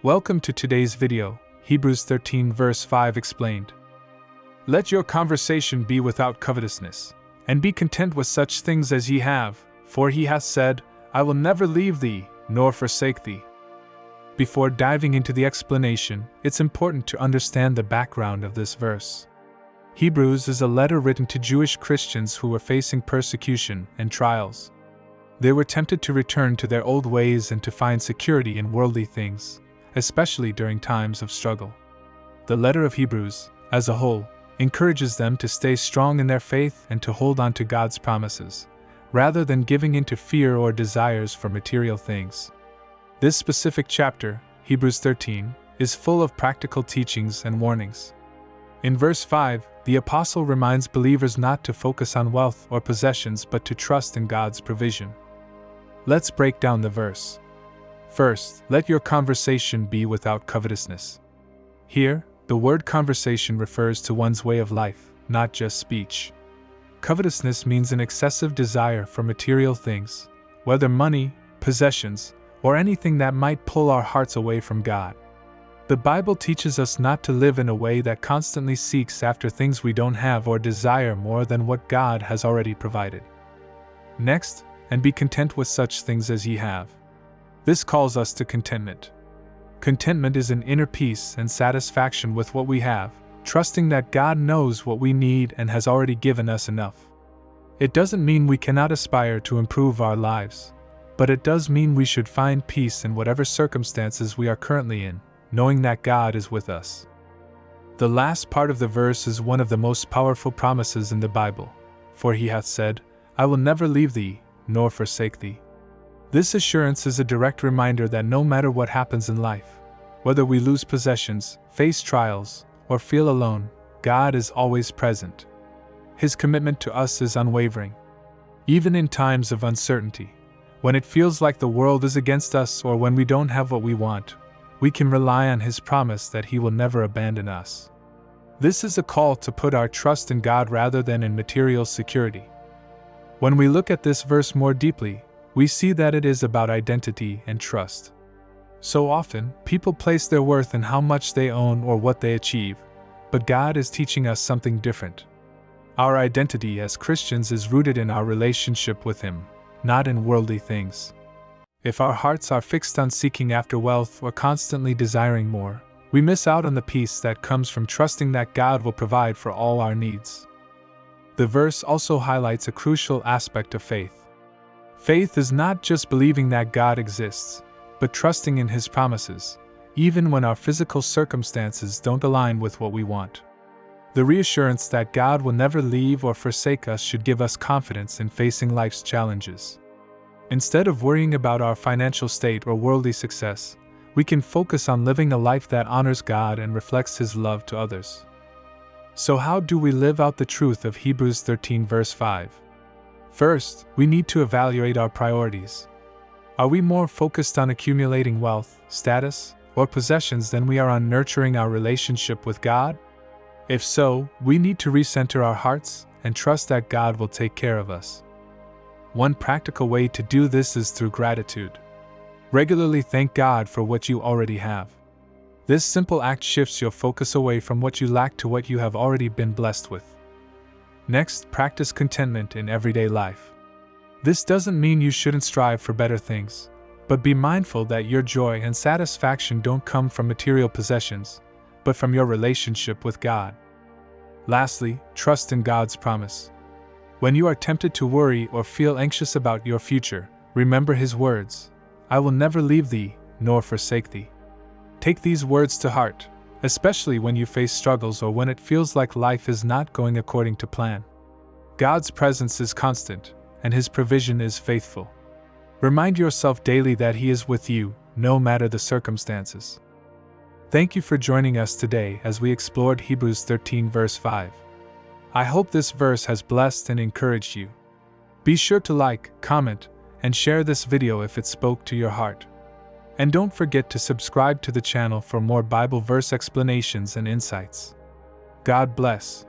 Welcome to today's video, Hebrews 13 verse 5 explained. Let your conversation be without covetousness, and be content with such things as ye have, for he hath said, I will never leave thee, nor forsake thee. Before diving into the explanation, it's important to understand the background of this verse. Hebrews is a letter written to Jewish Christians who were facing persecution and trials. They were tempted to return to their old ways and to find security in worldly things, especially during times of struggle. The letter of Hebrews, as a whole, encourages them to stay strong in their faith and to hold on to God's promises, rather than giving in to fear or desires for material things. This specific chapter, Hebrews 13, is full of practical teachings and warnings. In verse 5, the apostle reminds believers not to focus on wealth or possessions but to trust in God's provision. Let's break down the verse. First, let your conversation be without covetousness. Here, the word conversation refers to one's way of life, not just speech. Covetousness means an excessive desire for material things, whether money, possessions, or anything that might pull our hearts away from God. The Bible teaches us not to live in a way that constantly seeks after things we don't have or desire more than what God has already provided. Next, and be content with such things as ye have. This calls us to contentment. Contentment is an inner peace and satisfaction with what we have, trusting that God knows what we need and has already given us enough. It doesn't mean we cannot aspire to improve our lives, but it does mean we should find peace in whatever circumstances we are currently in, knowing that God is with us. The last part of the verse is one of the most powerful promises in the Bible, for he hath said, I will never leave thee, nor forsake thee. This assurance is a direct reminder that no matter what happens in life, whether we lose possessions, face trials, or feel alone, God is always present. His commitment to us is unwavering. Even in times of uncertainty, when it feels like the world is against us or when we don't have what we want, we can rely on His promise that He will never abandon us. This is a call to put our trust in God rather than in material security. When we look at this verse more deeply, we see that it is about identity and trust. So often, people place their worth in how much they own or what they achieve, but God is teaching us something different. Our identity as Christians is rooted in our relationship with Him, not in worldly things. If our hearts are fixed on seeking after wealth or constantly desiring more, we miss out on the peace that comes from trusting that God will provide for all our needs. The verse also highlights a crucial aspect of faith. Faith is not just believing that God exists, but trusting in His promises, even when our physical circumstances don't align with what we want. The reassurance that God will never leave or forsake us should give us confidence in facing life's challenges. Instead of worrying about our financial state or worldly success, we can focus on living a life that honors God and reflects His love to others. So how do we live out the truth of Hebrews 13 verse 5? First, we need to evaluate our priorities. Are we more focused on accumulating wealth, status, or possessions than we are on nurturing our relationship with God? If so, we need to recenter our hearts and trust that God will take care of us. One practical way to do this is through gratitude. Regularly thank God for what you already have. This simple act shifts your focus away from what you lack to what you have already been blessed with. Next, practice contentment in everyday life. This doesn't mean you shouldn't strive for better things, but be mindful that your joy and satisfaction don't come from material possessions, but from your relationship with God. Lastly, trust in God's promise. When you are tempted to worry or feel anxious about your future, remember His words, I will never leave thee, nor forsake thee. Take these words to heart, especially when you face struggles or when it feels like life is not going according to plan. God's presence is constant, and His provision is faithful. Remind yourself daily that He is with you, no matter the circumstances. Thank you for joining us today as we explored Hebrews 13 verse 5. I hope this verse has blessed and encouraged you. Be sure to like, comment, and share this video if it spoke to your heart. And don't forget to subscribe to the channel for more Bible verse explanations and insights. God bless.